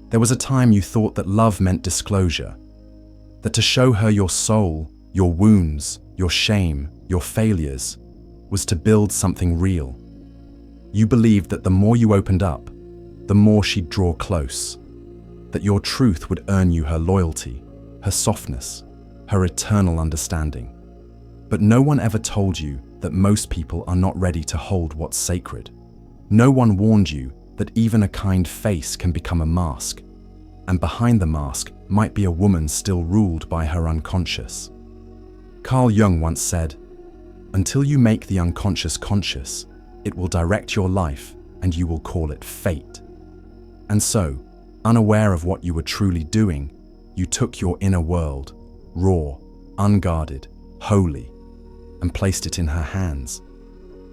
There was a time you thought that love meant disclosure, that to show her your soul, your wounds, your shame, your failures, was to build something real. You believed that the more you opened up, the more she'd draw close, that your truth would earn you her loyalty, her softness, her eternal understanding. But no one ever told you that most people are not ready to hold what's sacred. No one warned you that even a kind face can become a mask, and behind the mask might be a woman still ruled by her unconscious. Carl Jung once said, "Until you make the unconscious conscious, it will direct your life and you will call it fate." And so, unaware of what you were truly doing, you took your inner world, raw, unguarded, holy, and placed it in her hands.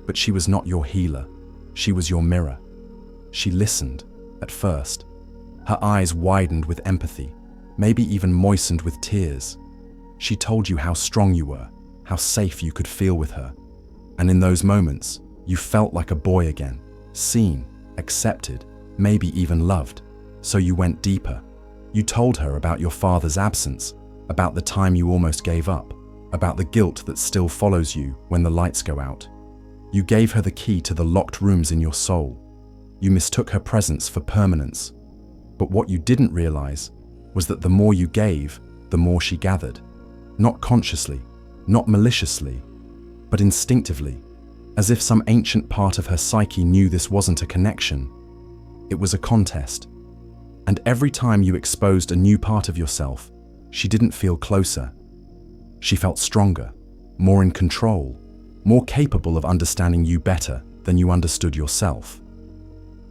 But she was not your healer, she was your mirror. She listened, at first. Her eyes widened with empathy, maybe even moistened with tears. She told you how strong you were, how safe you could feel with her. And in those moments, you felt like a boy again, seen, accepted, maybe even loved. So you went deeper. You told her about your father's absence, about the time you almost gave up, about the guilt that still follows you when the lights go out. You gave her the key to the locked rooms in your soul. You mistook her presence for permanence. But what you didn't realize was that the more you gave, the more she gathered. Not consciously, not maliciously, but instinctively, as if some ancient part of her psyche knew this wasn't a connection. It was a contest. And every time you exposed a new part of yourself, she didn't feel closer. She felt stronger, more in control, more capable of understanding you better than you understood yourself.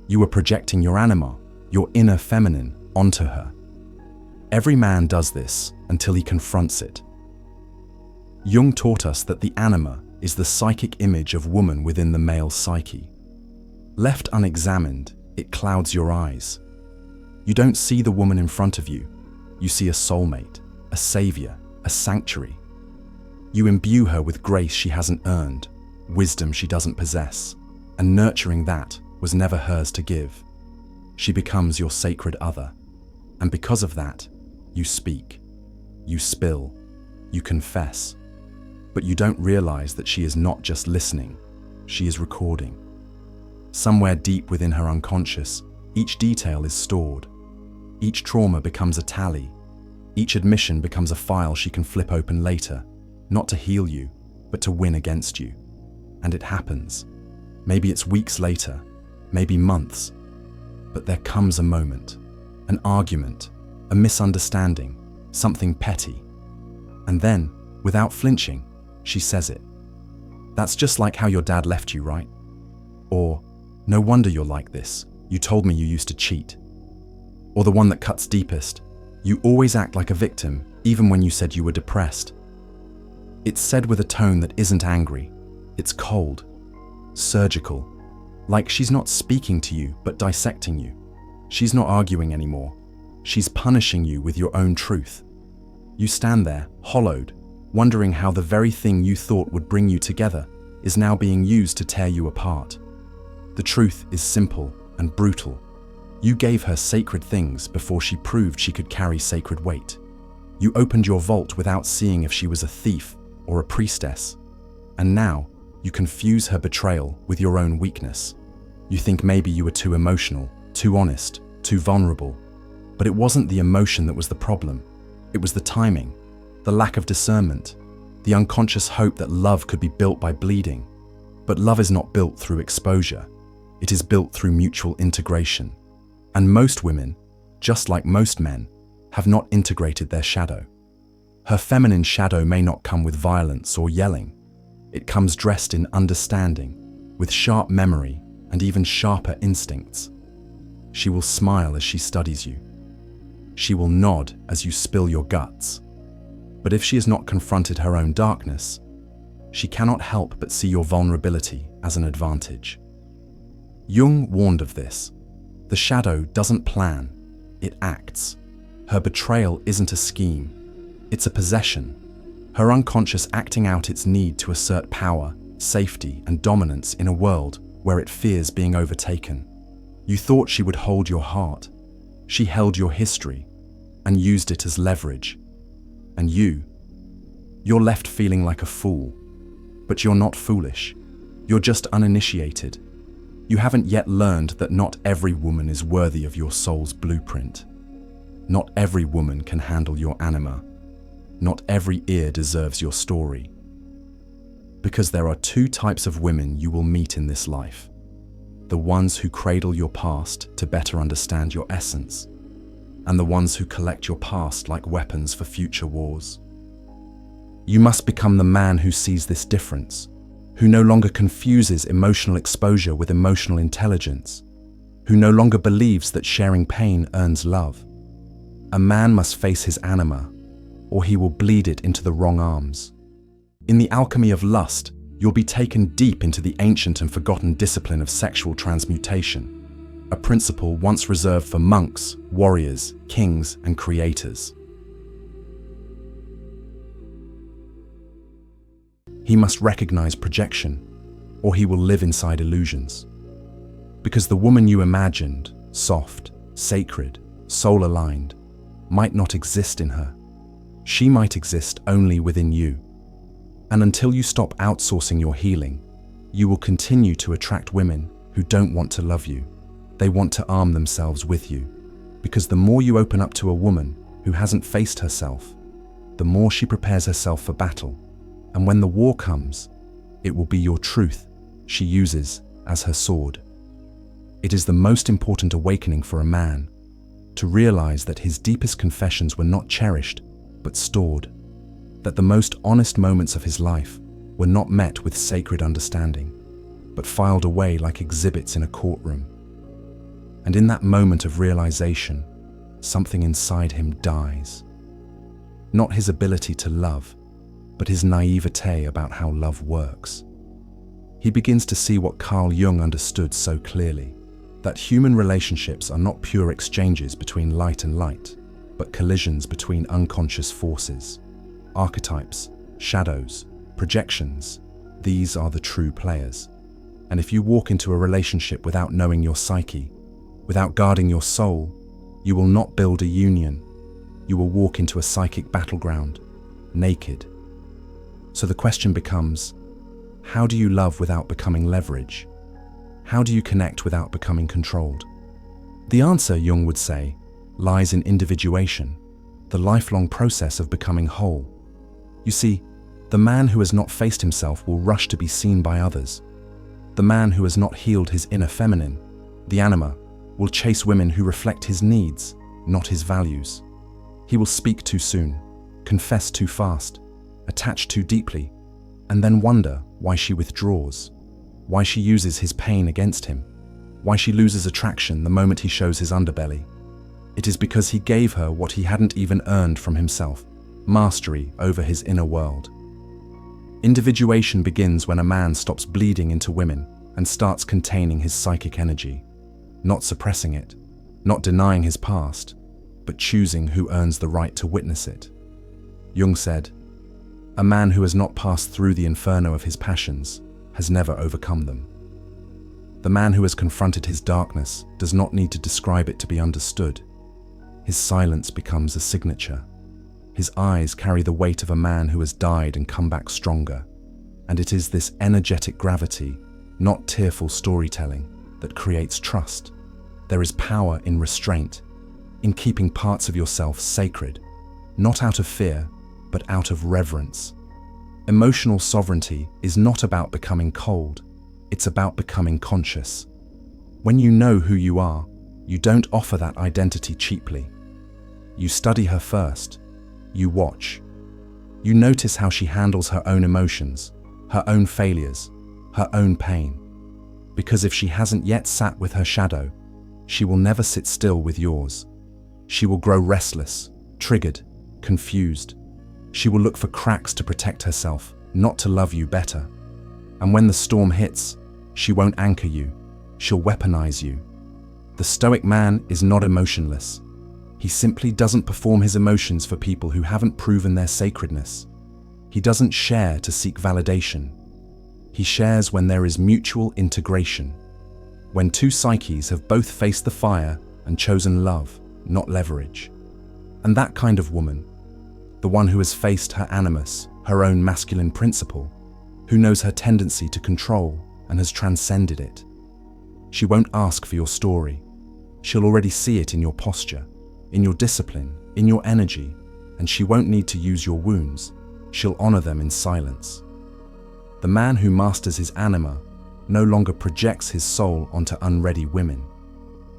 You were projecting your anima, your inner feminine, onto her. Every man does this until he confronts it. Jung taught us that the anima is the psychic image of woman within the male psyche. Left unexamined, it clouds your eyes. You don't see the woman in front of you. You see a soulmate, a savior, a sanctuary. You imbue her with grace she hasn't earned, wisdom she doesn't possess, and nurturing that was never hers to give. She becomes your sacred other. And because of that, you speak, you spill, you confess. But you don't realize that she is not just listening, she is recording. Somewhere deep within her unconscious, each detail is stored. Each trauma becomes a tally. Each admission becomes a file she can flip open later, not to heal you, but to win against you. And it happens. Maybe it's weeks later, maybe months. But there comes a moment, an argument, a misunderstanding, something petty. And then, without flinching, she says it. "That's just like how your dad left you, right?" Or, "No wonder you're like this. You told me you used to cheat." Or the one that cuts deepest, "You always act like a victim, even when you said you were depressed." It's said with a tone that isn't angry. It's cold, surgical, like she's not speaking to you, but dissecting you. She's not arguing anymore. She's punishing you with your own truth. You stand there, hollowed, wondering how the very thing you thought would bring you together is now being used to tear you apart. The truth is simple and brutal. You gave her sacred things before she proved she could carry sacred weight. You opened your vault without seeing if she was a thief or a priestess. And now, you confuse her betrayal with your own weakness. You think maybe you were too emotional, too honest, too vulnerable. But it wasn't the emotion that was the problem. It was the timing, the lack of discernment, the unconscious hope that love could be built by bleeding. But love is not built through exposure. It is built through mutual integration. And most women, just like most men, have not integrated their shadow. Her feminine shadow may not come with violence or yelling. It comes dressed in understanding, with sharp memory and even sharper instincts. She will smile as she studies you. She will nod as you spill your guts. But if she has not confronted her own darkness, she cannot help but see your vulnerability as an advantage. Jung warned of this. The shadow doesn't plan, it acts. Her betrayal isn't a scheme, it's a possession. Her unconscious acting out its need to assert power, safety, and dominance in a world where it fears being overtaken. You thought she would hold your heart, She held your history and used it as leverage. And you're left feeling like a fool. But you're not foolish. You're just uninitiated. You haven't yet learned that not every woman is worthy of your soul's blueprint. Not every woman can handle your anima. Not every ear deserves your story. Because there are two types of women you will meet in this life. The ones who cradle your past to better understand your essence, and the ones who collect your past like weapons for future wars. You must become the man who sees this difference, who no longer confuses emotional exposure with emotional intelligence, who no longer believes that sharing pain earns love. A man must face his anima, or he will bleed it into the wrong arms. In the alchemy of lust, you'll be taken deep into the ancient and forgotten discipline of sexual transmutation, a principle once reserved for monks, warriors, kings, and creators. He must recognize projection, or he will live inside illusions. Because the woman you imagined, soft, sacred, soul-aligned, might not exist in her. She might exist only within you. And until you stop outsourcing your healing, you will continue to attract women who don't want to love you. They want to arm themselves with you. Because the more you open up to a woman who hasn't faced herself, the more she prepares herself for battle. And when the war comes, it will be your truth she uses as her sword. It is the most important awakening for a man, to realize that his deepest confessions were not cherished, but stored. That the most honest moments of his life were not met with sacred understanding, but filed away like exhibits in a courtroom. And in that moment of realization, something inside him dies. Not his ability to love, but his naivete about how love works. He begins to see what Carl Jung understood so clearly, that human relationships are not pure exchanges between light and light, but collisions between unconscious forces. Archetypes, shadows, projections, these are the true players. And if you walk into a relationship without knowing your psyche, without guarding your soul, you will not build a union. You will walk into a psychic battleground, naked. So the question becomes, how do you love without becoming leverage? How do you connect without becoming controlled? The answer, Jung would say, lies in individuation, the lifelong process of becoming whole. You see, the man who has not faced himself will rush to be seen by others. The man who has not healed his inner feminine, the anima, will chase women who reflect his needs, not his values. He will speak too soon, confess too fast, attach too deeply, and then wonder why she withdraws, why she uses his pain against him, why she loses attraction the moment he shows his underbelly. It is because he gave her what he hadn't even earned from himself, mastery over his inner world. Individuation begins when a man stops bleeding into women and starts containing his psychic energy, not suppressing it, not denying his past, but choosing who earns the right to witness it. Jung said, "A man who has not passed through the inferno of his passions has never overcome them." The man who has confronted his darkness does not need to describe it to be understood. His silence becomes a signature. His eyes carry the weight of a man who has died and come back stronger. And it is this energetic gravity, not tearful storytelling, that creates trust. There is power in restraint, in keeping parts of yourself sacred, not out of fear, but out of reverence. Emotional sovereignty is not about becoming cold, it's about becoming conscious. When you know who you are, you don't offer that identity cheaply. You study her first. You watch. You notice how she handles her own emotions, her own failures, her own pain. Because if she hasn't yet sat with her shadow, she will never sit still with yours. She will grow restless, triggered, confused. She will look for cracks to protect herself, not to love you better. And when the storm hits, she won't anchor you, she'll weaponize you. The stoic man is not emotionless. He simply doesn't perform his emotions for people who haven't proven their sacredness. He doesn't share to seek validation. He shares when there is mutual integration. When two psyches have both faced the fire and chosen love, not leverage. And that kind of woman, the one who has faced her animus, her own masculine principle, who knows her tendency to control and has transcended it. She won't ask for your story. She'll already see it in your posture, in your discipline, in your energy, and she won't need to use your wounds. She'll honor them in silence. The man who masters his anima no longer projects his soul onto unready women.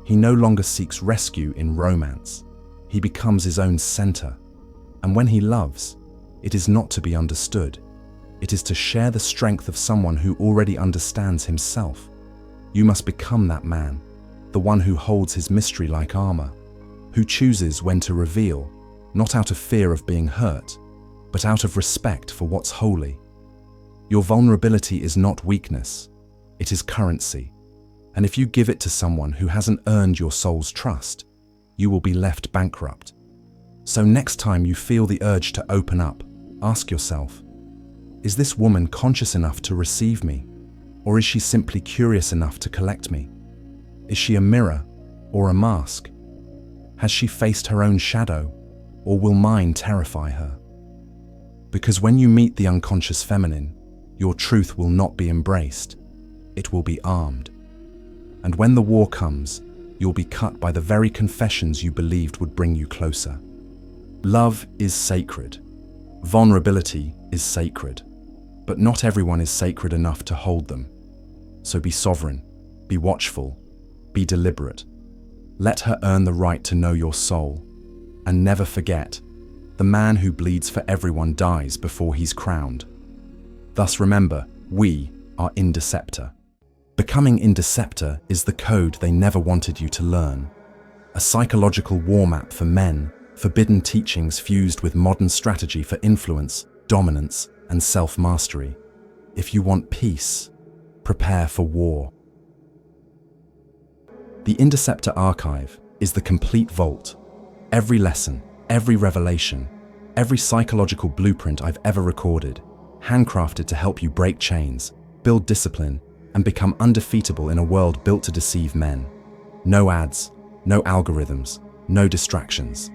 He no longer seeks rescue in romance. He becomes his own center. And when he loves, it is not to be understood. It is to share the strength of someone who already understands himself. You must become that man, the one who holds his mystery like armor, who chooses when to reveal, not out of fear of being hurt, but out of respect for what's holy. Your vulnerability is not weakness, it is currency. And if you give it to someone who hasn't earned your soul's trust, you will be left bankrupt. So next time you feel the urge to open up, ask yourself, is this woman conscious enough to receive me? Or is she simply curious enough to collect me? Is she a mirror or a mask? Has she faced her own shadow, or will mine terrify her? Because when you meet the unconscious feminine, your truth will not be embraced, it will be armed. And when the war comes, you'll be cut by the very confessions you believed would bring you closer. Love is sacred. Vulnerability is sacred. But not everyone is sacred enough to hold them. So be sovereign, be watchful, be deliberate. Let her earn the right to know your soul. And never forget, the man who bleeds for everyone dies before he's crowned. Thus remember, we are interceptor. Becoming interceptor is the code they never wanted you to learn. A psychological war map for men, forbidden teachings fused with modern strategy for influence, dominance, and self-mastery. If you want peace, prepare for war. The Interceptor Archive is the complete vault. Every lesson, every revelation, every psychological blueprint I've ever recorded, handcrafted to help you break chains, build discipline, and become undefeatable in a world built to deceive men. No ads, no algorithms, no distractions.